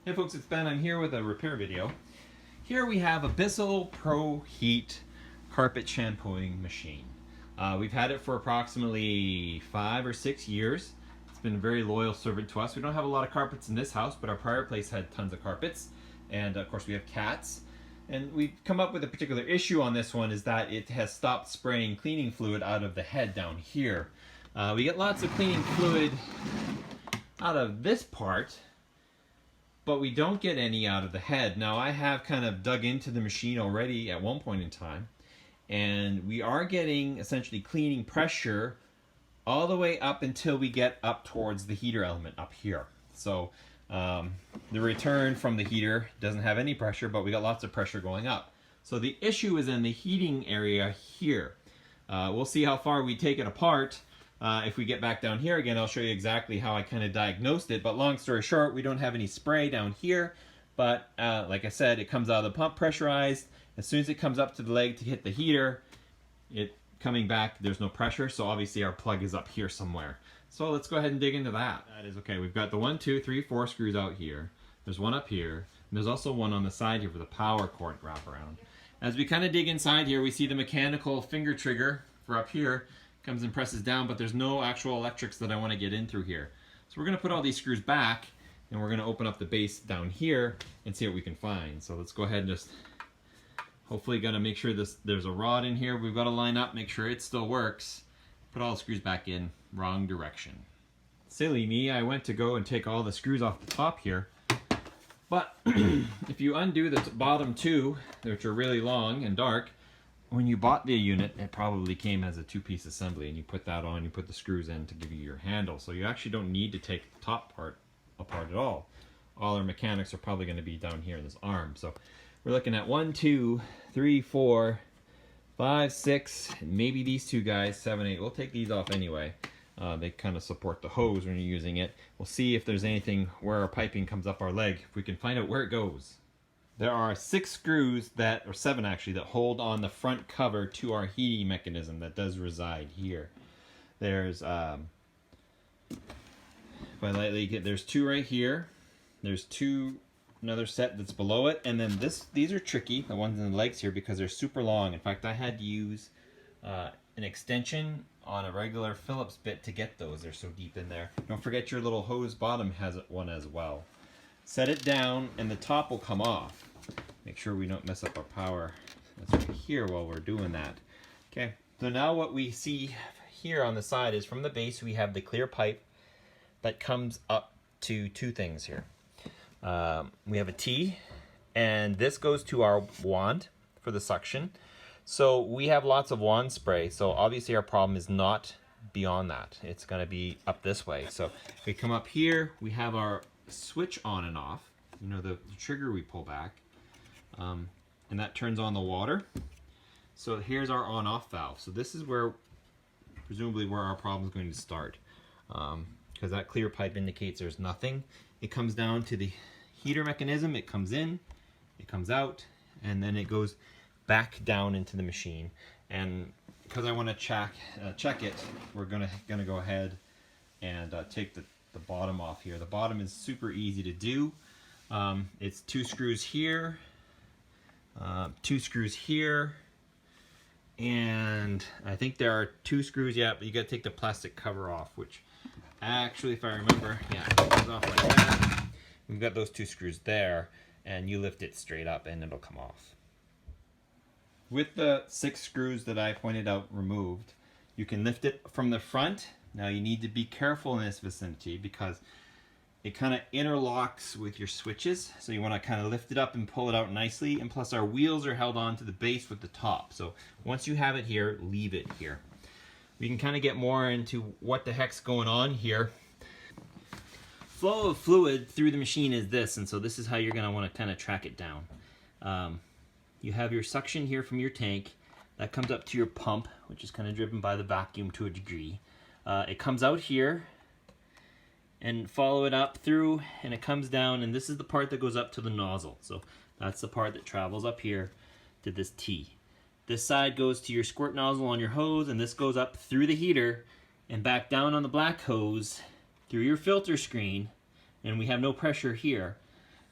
Hey folks, it's Ben. I'm here with a repair video. Here we have a Bissell Proheat Carpet Shampooing machine. We've had it for approximately 5 or 6 years. It's been a very loyal servant to us. We don't have a lot of carpets in this house, but our prior place had tons of carpets. And of course we have cats. And we've come up with a particular issue on this one is that it has stopped spraying cleaning fluid out of the head down here. We get lots of cleaning fluid out of this part, but we don't get any out of the head. Now I have kind of dug into the machine already at one point in time, and we are getting essentially cleaning pressure all the way up until we get up towards the heater element up here. So the return from the heater doesn't have any pressure, but we got lots of pressure going up. So the issue is in the heating area here. We'll see how far we take it apart. If we get back down here again, I'll show you exactly how I kind of diagnosed it. But long story short, we don't have any spray down here. But like I said, it comes out of the pump pressurized. As soon as it comes up to the leg to hit the heater, it coming back, there's no pressure. So obviously our plug is up here somewhere. So let's go ahead and dig into that. That is okay. We've got the 1, 2, 3, 4 screws out here. There's one up here. And there's also one on the side here for the power cord wraparound. As we kind of dig inside here, we see the mechanical finger trigger for up here. Comes and presses down, but there's no actual electrics that I want to get in through here. So we're going to put all these screws back, and we're going to open up the base down here and see what we can find. So let's go ahead and just hopefully got to make sure there's a rod in here. We've got to line up, make sure it still works. Put all the screws back in, wrong direction. Silly me, I went to go and take all the screws off the top here. But if you undo the bottom two, which are really long and dark, when you bought the unit, it probably came as a 2-piece assembly, and you put that on, you put the screws in to give you your handle. So you actually don't need to take the top part apart at all. All our mechanics are probably going to be down here in this arm. So we're looking at 1, 2, 3, 4, 5, 6, and maybe these two guys, 7, 8. We'll take these off anyway. They kind of support the hose when you're using it. We'll see if there's anything where our piping comes up our leg, if we can find out where it goes. There are 6 screws or 7 actually, that hold on the front cover to our heating mechanism that does reside here. There's, if I lightly get, there's 2 right here. There's 2, another set that's below it, and then these are tricky, the ones in the legs here, because they're super long. In fact, I had to use an extension on a regular Phillips bit to get those. They're so deep in there. Don't forget your little hose bottom has one as well. Set it down, and the top will come off. Make sure we don't mess up our power that's right here while we're doing that. Okay, so now what we see here on the side is from the base we have the clear pipe that comes up to 2 things here. We have a T, and this goes to our wand for the suction. So we have lots of wand spray, so obviously our problem is not beyond that. It's going to be up this way. So if we come up here, we have our switch on and off. You know, the trigger we pull back. And that turns on the water. So here's our on-off valve. So this is where, presumably, where our problem is going to start. Because that clear pipe indicates there's nothing. It comes down to the heater mechanism. It comes in, it comes out, and then it goes back down into the machine. And because I want to check it, we're gonna go ahead and take the bottom off here. The bottom is super easy to do. It's 2 screws here. 2 screws here, and I think there are 2 screws, yeah, but you gotta take the plastic cover off, which actually, if I remember, yeah, it comes off like that. We've got those 2 screws there, and you lift it straight up and it'll come off. With the 6 screws that I pointed out removed, you can lift it from the front. Now you need to be careful in this vicinity because it kind of interlocks with your switches, so you want to kind of lift it up and pull it out nicely, and plus our wheels are held on to the base with the top. So once you have it here, leave it here. We can kind of get more into what the heck's going on here. Flow of fluid through the machine is this, and so this is how you're going to want to kind of track it down. You have your suction here from your tank. That comes up to your pump, which is kind of driven by the vacuum to a degree. It comes out here, and follow it up through, and it comes down, and this is the part that goes up to the nozzle. So that's the part that travels up here to this T. This side goes to your squirt nozzle on your hose, and this goes up through the heater and back down on the black hose through your filter screen, and we have no pressure here.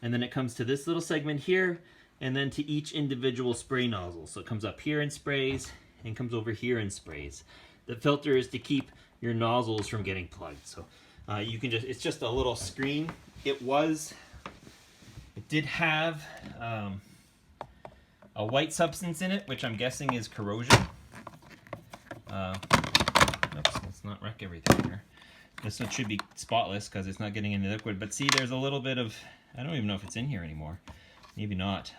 and then it comes to this little segment here, and then to each individual spray nozzle. So it comes up here and sprays, and comes over here and sprays. The filter is to keep your nozzles from getting plugged. So you can just, it's just a little screen. It did have a white substance in it, which I'm guessing is corrosion. Oops, let's not wreck everything here. This one should be spotless because it's not getting any liquid, but see, there's a little bit of, I don't even know if it's in here anymore. Maybe not.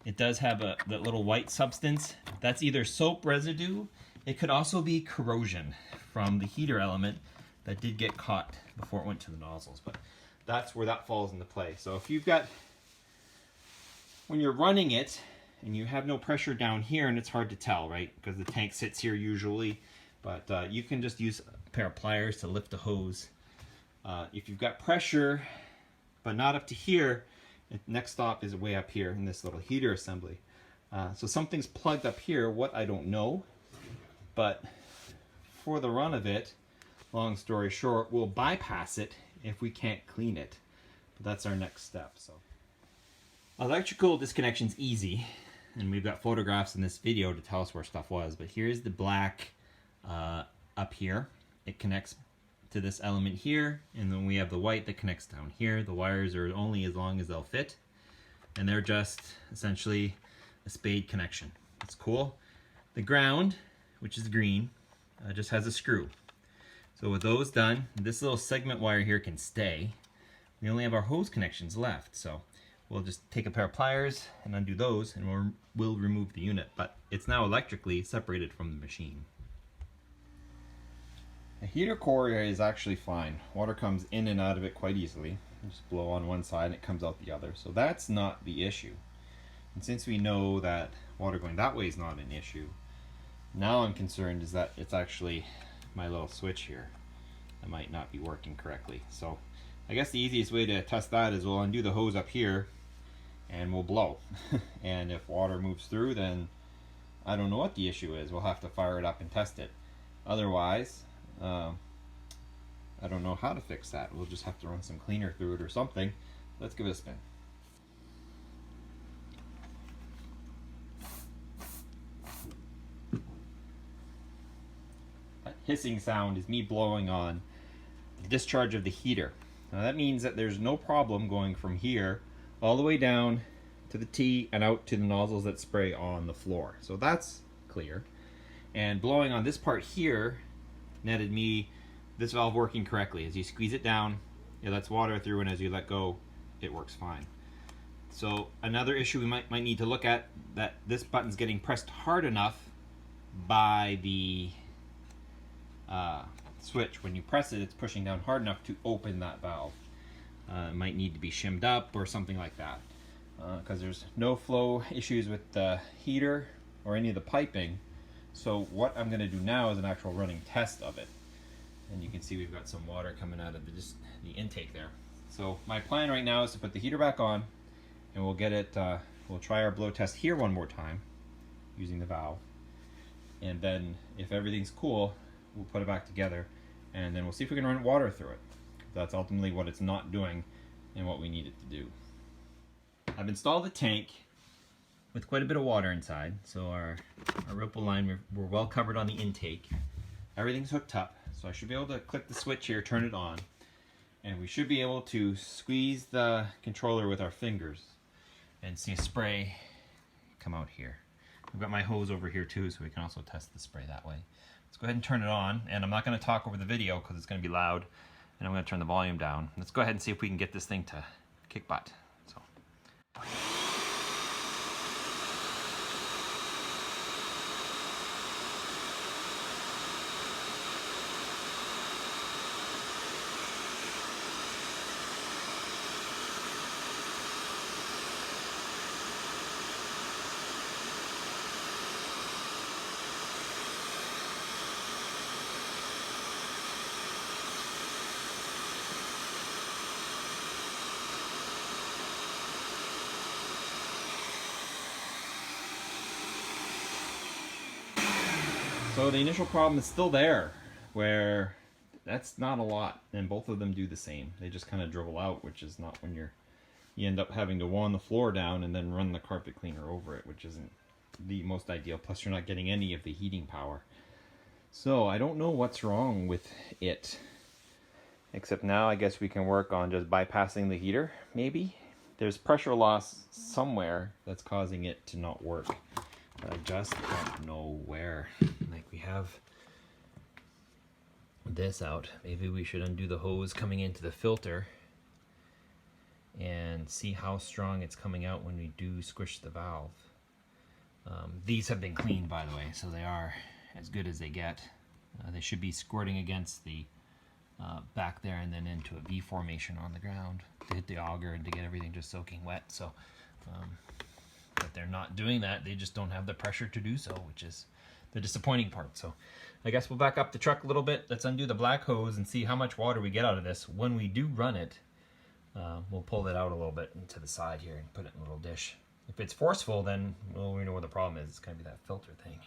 It does have that little white substance. That's either soap residue. It could also be corrosion from the heater element that did get caught before it went to the nozzles, but that's where that falls into play. So if you've got, when you're running it and you have no pressure down here, and it's hard to tell, right? Because the tank sits here usually, but you can just use a pair of pliers to lift the hose. If you've got pressure, but not up to here, the next stop is way up here in this little heater assembly. So something's plugged up here, what I don't know, but for the run of it, long story short, we'll bypass it if we can't clean it. But that's our next step. So electrical disconnection's easy, and we've got photographs in this video to tell us where stuff was, but here's the black up here. It connects to this element here, and then we have the white that connects down here. The wires are only as long as they'll fit, and they're just essentially a spade connection. It's cool. The ground, which is green, just has a screw. So with those done, this little segment wire here can stay. We only have our hose connections left, so we'll just take a pair of pliers and undo those, and we'll remove the unit, but it's now electrically separated from the machine. The heater core is actually fine. Water comes in and out of it quite easily. You just blow on one side and it comes out the other. So that's not the issue. And since we know that water going that way is not an issue, now I'm concerned is that it's actually my little switch here that might not be working correctly. So I guess the easiest way to test that is we'll undo the hose up here and we'll blow. And if water moves through, then I don't know what the issue is. We'll have to fire it up and test it. Otherwise, I don't know how to fix that. We'll just have to run some cleaner through it or something. Let's give it a spin. That hissing sound is me blowing on the discharge of the heater. Now that means that there's no problem going from here all the way down to the T and out to the nozzles that spray on the floor. So that's clear. And blowing on this part here netted me this valve working correctly. As you squeeze it down, it lets water through, and as you let go, it works fine. So another issue we might need to look at, that this button's getting pressed hard enough by the switch. When you press it, it's pushing down hard enough to open that valve. It might need to be shimmed up or something like that, because there's no flow issues with the heater or any of the piping. So what I'm going to do now is an actual running test of it. And you can see we've got some water coming out of the intake there. So my plan right now is to put the heater back on, and we'll get it, we'll try our blow test here one more time using the valve. And then if everything's cool, we'll put it back together, and then we'll see if we can run water through it. That's ultimately what it's not doing and what we need it to do. I've installed the tank with quite a bit of water inside, so our ripple line, we're well covered on the intake. Everything's hooked up, so I should be able to click the switch here, turn it on, and we should be able to squeeze the controller with our fingers and see a spray come out here. I've got my hose over here too, so we can also test the spray that way. Let's go ahead and turn it on, and I'm not going to talk over the video because it's going to be loud, and I'm going to turn the volume down. Let's go ahead and see if we can get this thing to kick butt. So. So the initial problem is still there, where that's not a lot, and both of them do the same. They just kind of dribble out, which is not when you end up having to wand the floor down and then run the carpet cleaner over it, which isn't the most ideal. Plus you're not getting any of the heating power. So I don't know what's wrong with it, except now I guess we can work on just bypassing the heater. Maybe there's pressure loss somewhere that's causing it to not work, but I just don't know where. Like, we have this out. Maybe we should undo the hose coming into the filter and see how strong it's coming out when we do squish the valve. These have been cleaned, by the way, so they are as good as they get. They should be squirting against the back there and then into a V formation on the ground to hit the auger and to get everything just soaking wet. So, but they're not doing that. They just don't have the pressure to do so, which is the disappointing part. So I guess we'll back up the truck a little bit. Let's undo the black hose and see how much water we get out of this. When we do run it, we'll pull it out a little bit into the side here and put it in a little dish. If it's forceful, then well, we know what the problem is. It's going to be that filter thing.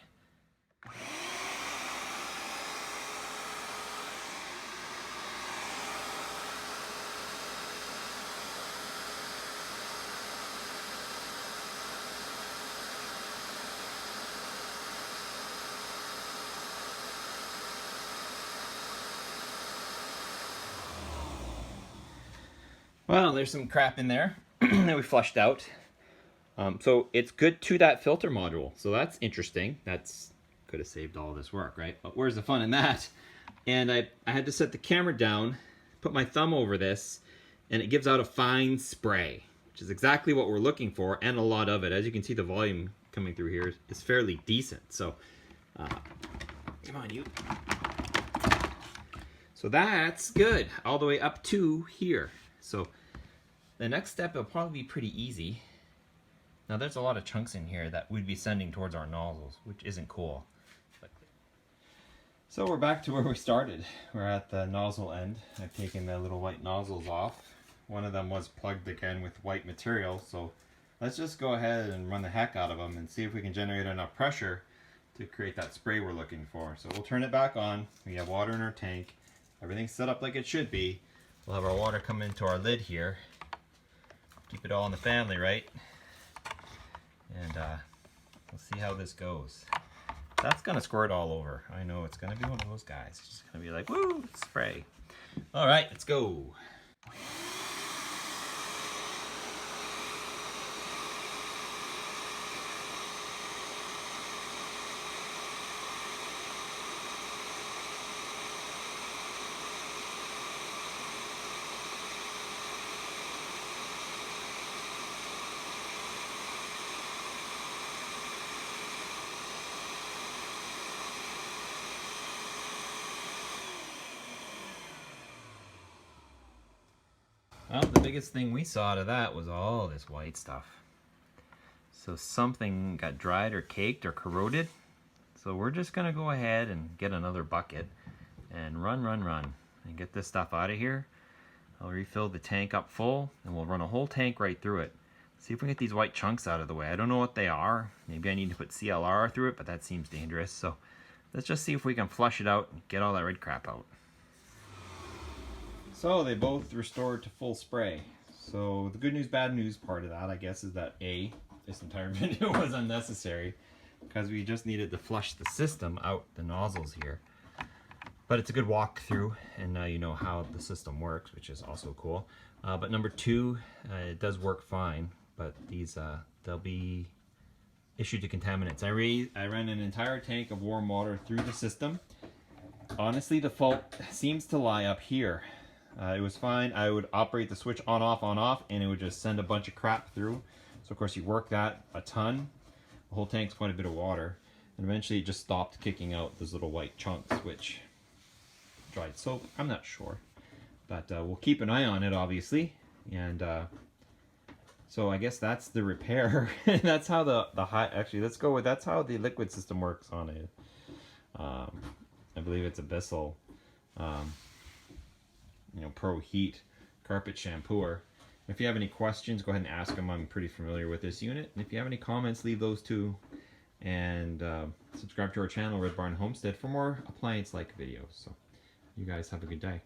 Well, there's some crap in there that we flushed out. So it's good to that filter module. So that's interesting. That's could have saved all this work, right? But where's the fun in that? And I had to set the camera down, put my thumb over this, and it gives out a fine spray, which is exactly what we're looking for, and a lot of it. As you can see, the volume coming through here is fairly decent. So, come on, you. So that's good, all the way up to here. So the next step will probably be pretty easy. Now there's a lot of chunks in here that we'd be sending towards our nozzles, which isn't cool. So we're back to where we started. We're at the nozzle end. I've taken the little white nozzles off. One of them was plugged again with white material, so let's just go ahead and run the heck out of them and see if we can generate enough pressure to create that spray we're looking for. So we'll turn it back on. We have water in our tank. Everything's set up like it should be. We'll have our water come into our lid here. Keep it all in the family, right? And we'll see how this goes. That's gonna squirt all over. I know it's gonna be one of those guys. It's just gonna be like, woo, spray. All right, let's go. Well, the biggest thing we saw out of that was all this white stuff. So something got dried or caked or corroded. So we're just gonna go ahead and get another bucket and run and get this stuff out of here. I'll refill the tank up full and we'll run a whole tank right through it. See if we can get these white chunks out of the way. I don't know what they are. Maybe I need to put CLR through it, but that seems dangerous. So let's just see if we can flush it out and get all that red crap out. So they both restored to full spray. So the good news, bad news part of that, I guess, is that A, this entire video was unnecessary because we just needed to flush the system out, the nozzles here. But it's a good walkthrough, and now you know how the system works, which is also cool. But number two, it does work fine, but these they'll be issued to contaminants. I ran an entire tank of warm water through the system. Honestly, the fault seems to lie up here. It was fine. I would operate the switch on off, and it would just send a bunch of crap through. So of course you work that a ton. The whole tank's quite a bit of water, and eventually it just stopped kicking out those little white chunks, which dried soap, I'm not sure, but we'll keep an eye on it, obviously. And so I guess that's the repair. That's how the high, actually let's go with, that's how the liquid system works on it. I believe it's a Bissell Proheat Carpet Shampooer. If you have any questions, go ahead and ask them. I'm pretty familiar with this unit. And if you have any comments, leave those too. And subscribe to our channel, Red Barn Homestead, for more appliance-like videos. So You guys have a good day.